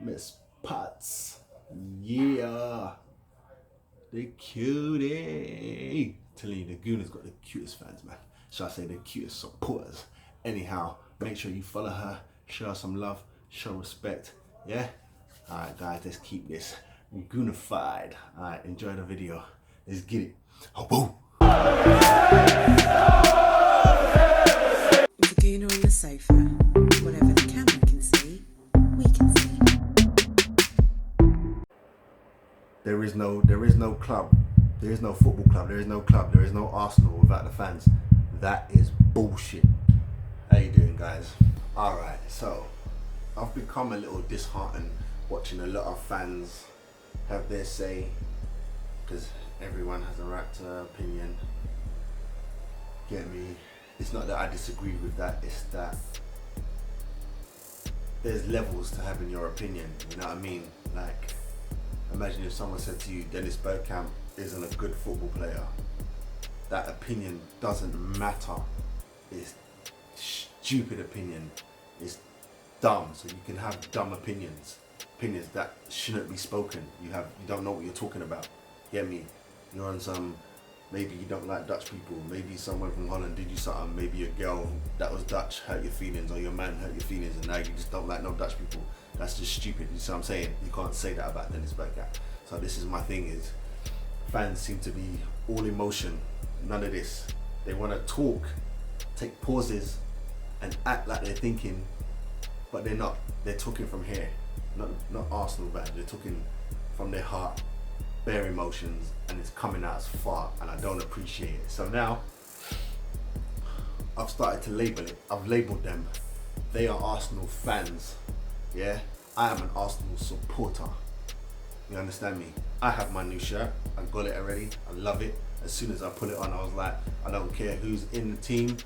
Miss Potts. Yeah. The cutie. Telling you, the Gooner's got the cutest fans, man. Should I say the cutest supporters? Anyhow, make sure you follow her, show her some love, show respect. Yeah? Alright, guys, let's keep this Goonified. Alright, enjoy the video. Let's get it. Oh, whoa. With a gooner on the sofa, whatever the camera can see, we can see. There is no club, there is no football club, there is no club, there is no Arsenal without the fans. That is bullshit. How you doing, guys? Alright, so I've become a little disheartened watching a lot of fans have their say, because everyone has a right to their opinion. Get me? It's not that I disagree with that, it's that there's levels to having your opinion, you know what I mean? Like, imagine if someone said to you, Dennis Bergkamp isn't a good football player. That opinion doesn't matter. It's stupid opinion. It's dumb. So you can have dumb opinions that shouldn't be spoken. You don't know what you're talking about. Get me? You're on some. Maybe you don't like Dutch people. Maybe someone from Holland did you something. Maybe a girl that was Dutch hurt your feelings, or your man hurt your feelings, and now you just don't like no Dutch people. That's just stupid. You see what I'm saying? You can't say that about Dennis Bergkamp. So this is my thing: is fans seem to be all emotion, none of this. They want to talk, take pauses, and act like they're thinking, but they're not. They're talking from here, not Arsenal bad. They're talking from their heart, bare emotions, and it's coming out as far, and I don't appreciate it. So now I've started to label it. I've labeled them. They are Arsenal fans. Yeah, I am an Arsenal supporter. You understand me? I have my new shirt. I got it already. I love it. As soon as I put it on, I was like, I don't care who's in the team.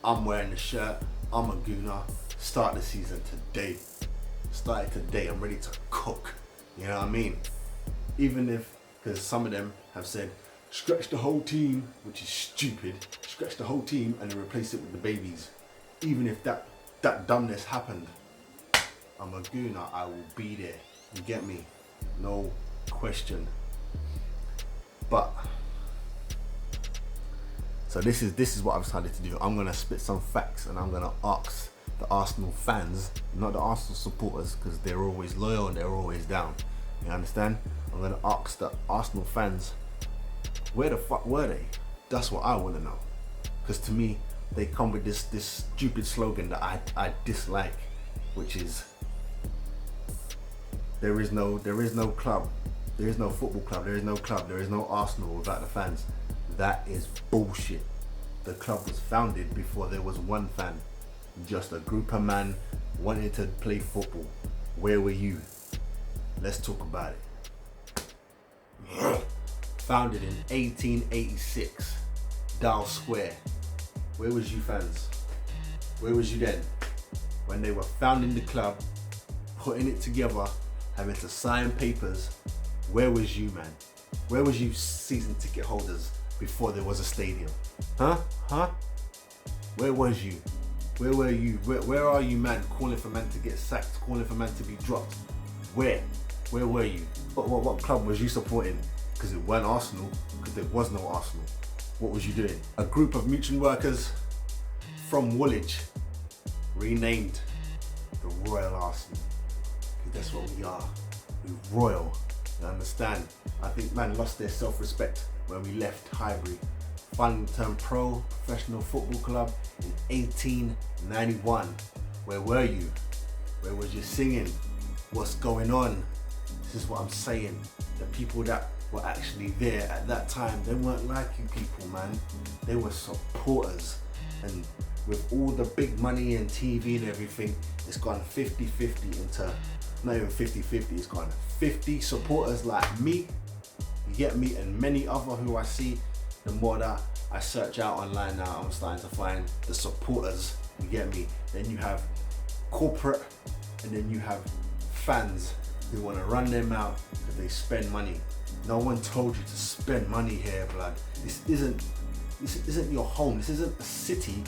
I'm wearing the shirt. I'm a Gooner. Start the season today. Start it today. I'm ready to cook. You know what I mean? Even if, because some of them have said, scratch the whole team, which is stupid. Scratch the whole team and then replace it with the babies. Even if that dumbness happened, I'm a Gooner. I will be there. You get me? No question. But so this is what I've decided to do. I'm gonna spit some facts and I'm gonna ask the Arsenal fans, not the Arsenal supporters, because they're always loyal and they're always down. You understand? I'm gonna ask the Arsenal fans, where the fuck were they? That's what I want to know. Because to me, they come with this stupid slogan that I dislike, which is there is no club, there is no football club, there is no club, there is no Arsenal without the fans. That is bullshit. The club was founded before there was one fan. Just a group of men wanting to play football. Where were you? Let's talk about it. Founded in 1886, Dial Square. Where was you fans? Where was you then? When they were founding the club, putting it together, having to sign papers, where was you, man? Where was you season ticket holders before there was a stadium? Huh? Where was you? Where were you? Where are you, man? Calling for man to get sacked, calling for man to be dropped. Where were you? What club was you supporting? Because it weren't Arsenal, because there was no Arsenal. What was you doing? A group of mutual workers from Woolwich renamed the Royal Arsenal. Because that's what we are. We're royal. You understand? I think man lost their self-respect when we left Highbury. Finally turned pro professional football club in 1891. Where were you? Where was you singing? What's going on? This is what I'm saying. The people that were actually there at that time, they weren't like you people, man. They were supporters. And with all the big money and TV and everything, it's gone 50-50 into, not even 50-50, it's gone 50 supporters like me, you get me, and many other who I see. The more that I search out online now, I'm starting to find the supporters, you get me. Then you have corporate, and then you have fans who want to run them out because they spend money. No one told you to spend money here, blood. This isn't your home. This isn't a city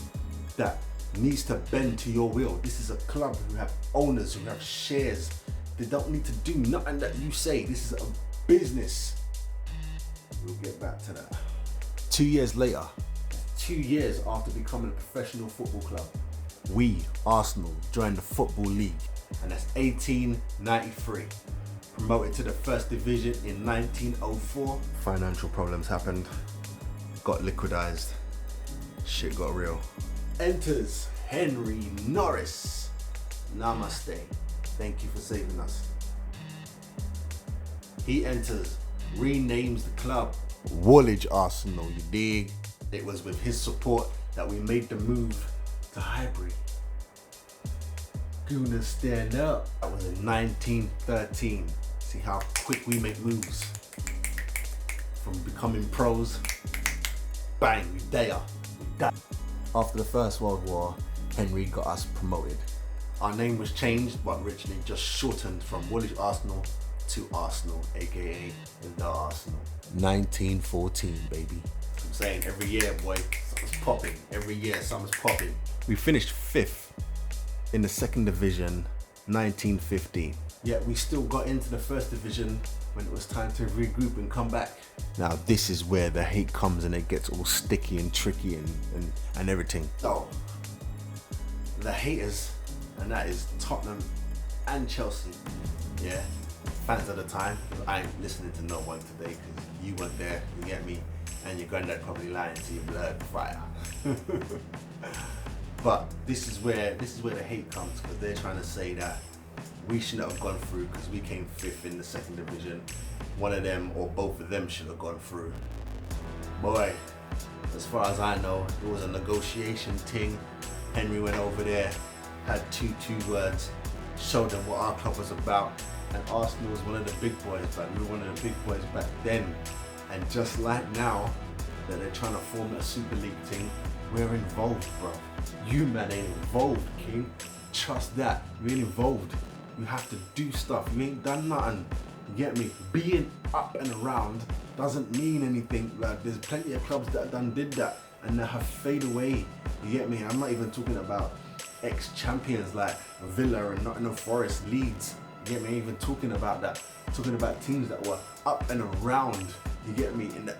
that needs to bend to your will. This is a club who have owners, who have shares They don't need to do nothing that you say. This is a business. We'll get back to that. 2 years later, 2 years after becoming a professional football club, we, Arsenal, joined the Football League, and that's 1893. Promoted to the first division in 1904. Financial problems happened, got liquidized, shit got real. Enters Henry Norris. Namaste. Thank you for saving us. He enters, renames the club Woolwich Arsenal, you dig? It was with his support that we made the move to Highbury. Gonna stand up. That was in 1913. See how quick we make moves. From becoming pros, bang, we there. We die. After the First World War, Henry got us promoted. Our name was changed, but originally just shortened from Woolwich Arsenal to Arsenal, aka the Arsenal. 1914, baby. I'm saying every year, boy, something's popping. Every year, something's popping. We finished 5th in the 2nd division, 1915. Yet we still got into the 1st division when it was time to regroup and come back. Now this is where the hate comes and it gets all sticky and tricky and everything. So, the haters, and that is Tottenham and Chelsea. Yeah, fans at the time. I ain't listening to no one today because you weren't there, you get me? And your granddad probably lying to your blood fire. But this is where the hate comes, because they're trying to say that we shouldn't have gone through because we came 5th in the 2nd division. One of them or both of them should have gone through. Boy, as far as I know, it was a negotiation thing. Henry went over there, had two words, showed them what our club was about. And Arsenal was one of the big boys, but we were one of the big boys back then. And just like now, that they're trying to form that Super League thing, we're involved, bro. You man ain't involved, King. Trust that. You ain't involved. You have to do stuff. You ain't done nothing. You get me? Being up and around doesn't mean anything. Like, there's plenty of clubs that done did that and they have fade away. You get me? I'm not even talking about ex-champions like Villa and Nottingham Forest, Leeds. You get me? I ain't even talking about that. I'm talking about teams that were up and around. You get me? In the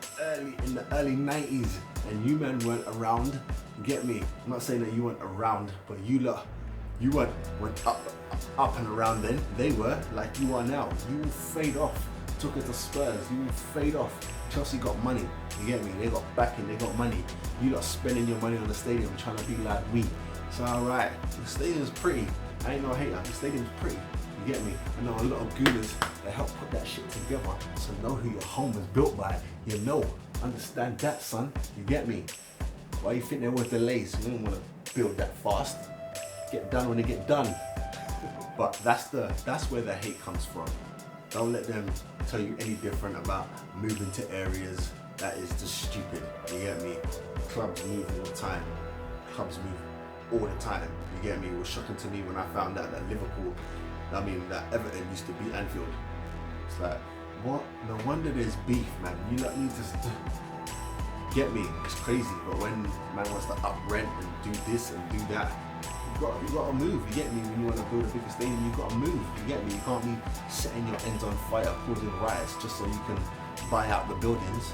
early 90s, and you men weren't around. You get me? I'm not saying that you weren't around, but you went up and around then. They were like you are now. You will fade off. Took it to Spurs. You will fade off. Chelsea got money. You get me? They got backing. They got money. You lot spending your money on the stadium trying to be like we. So alright, the stadium's pretty. I ain't no hater. The stadium's pretty. You get me? I know a lot of gooners that help put that shit together. So know who your home is built by. You know. Understand that, son. You get me? Why you think there was delays? You don't want to build that fast. Get done when they get done. But that's where the hate comes from. Don't let them tell you any different about moving to areas. That is just stupid. You get me? Clubs move all the time. Clubs move all the time. You get me? It was shocking to me when I found out that that Everton used to be Anfield. It's like, what? No wonder there's beef, man. You don't need to get me. It's crazy. But when man wants to up rent and do this and do that, you got to move. You get me? When you want to build a bigger stadium, you got to move. You get me? You can't be setting your ends on fire, causing riots just so you can buy out the buildings.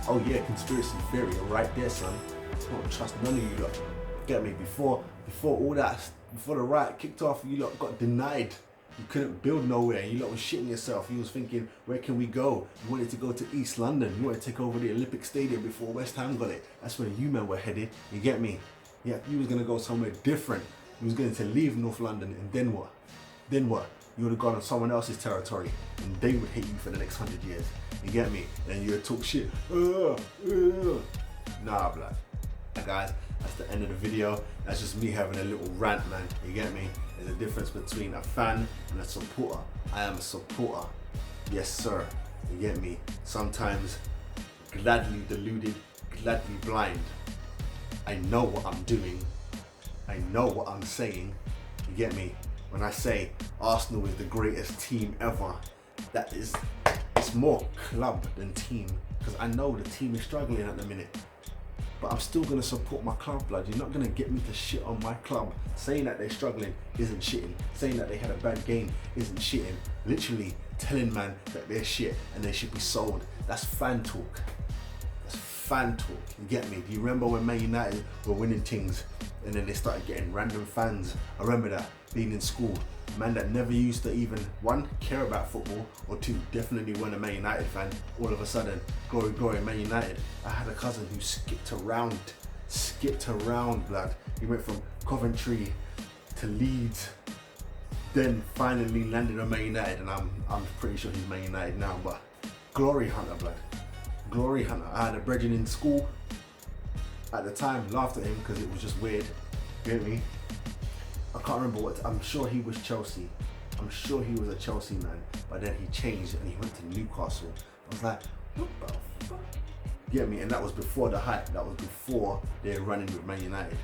Oh yeah, conspiracy theory, right there, son. I don't trust none of you lot. Get me? Before all that, before the riot kicked off, you lot got denied. You couldn't build nowhere. You lot was shitting yourself. You was thinking, where can we go? You wanted to go to East London. You wanted to take over the Olympic Stadium before West Ham got it. That's where you men were headed. You get me? Yeah, you was gonna go somewhere different. You was going to leave North London, and then what? Then what? You would have gone on someone else's territory, and they would hate you for the next 100 years. You get me? And you would talk shit. Nah, blood. Guys, that's the end of the video. That's just me having a little rant, man. You get me? There's a difference between a fan and a supporter. I am a supporter. Yes, sir. You get me? Sometimes gladly deluded, gladly blind. I know what I'm doing. I know what I'm saying. You get me? When I say Arsenal is the greatest team ever, it's more club than team. Because I know the team is struggling at the minute. but I'm still gonna support my club, blood. You're not gonna get me to shit on my club. Saying that they're struggling isn't shitting. Saying that they had a bad game isn't shitting. Literally telling man that they're shit and they should be sold. That's fan talk. That's fan talk. You get me? Do you remember when Man United were winning things and then they started getting random fans? I remember that being in school. Man that never used to even, one, care about football, or two, definitely weren't a Man United fan. All of a sudden, glory, glory, Man United. I had a cousin who skipped around, blood. He went from Coventry to Leeds, then finally landed on Man United, and I'm pretty sure he's Man United now, but glory hunter, blood. Glory hunter. I had a brethren in school at the time, laughed at him because it was just weird. You get me? I can't remember what, I'm sure he was Chelsea. I'm sure he was a Chelsea man, but then he changed and he went to Newcastle. I was like, what the fuck? You get me? And that was before the hype. That was before they were running with Man United.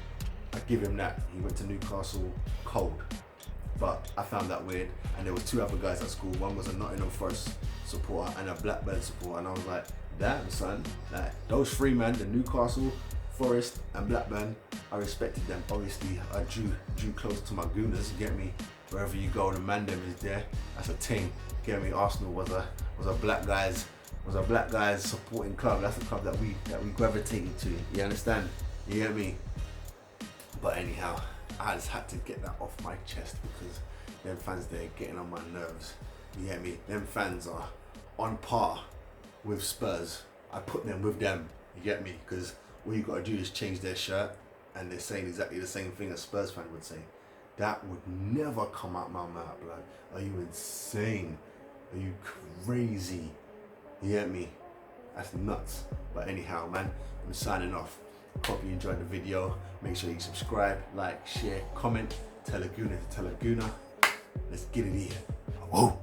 I give him that. He went to Newcastle cold. But I found that weird. And there was two other guys at school. One was a Nottingham Forest supporter and a Blackburn supporter. And I was like, damn son, like those three men, the Newcastle, Forest and Blackburn, I respected them. Obviously, I drew close to my Gooners. You get me? Wherever you go, the man them is there. That's a team. Get me? Arsenal was a black guys supporting club. That's the club that we gravitated to. You understand? You get me? But anyhow, I just had to get that off my chest because them fans they're getting on my nerves. You get me? Them fans are on par with Spurs. I put them with them. You get me? Because all you gotta do is change their shirt and they're saying exactly the same thing a Spurs fan would say. That would never come out my mouth, blood. Are you insane? Are you crazy? You get me? That's nuts. But anyhow, man, I'm signing off. Hope you enjoyed the video. Make sure you subscribe, like, share, comment. Tell a Gooner to tell a Gooner. Let's get it here. Whoa.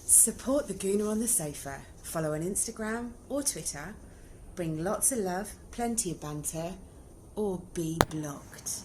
Support the Gooner on the Sofa. Follow on Instagram or Twitter. Bring lots of love, plenty of banter, or be blocked.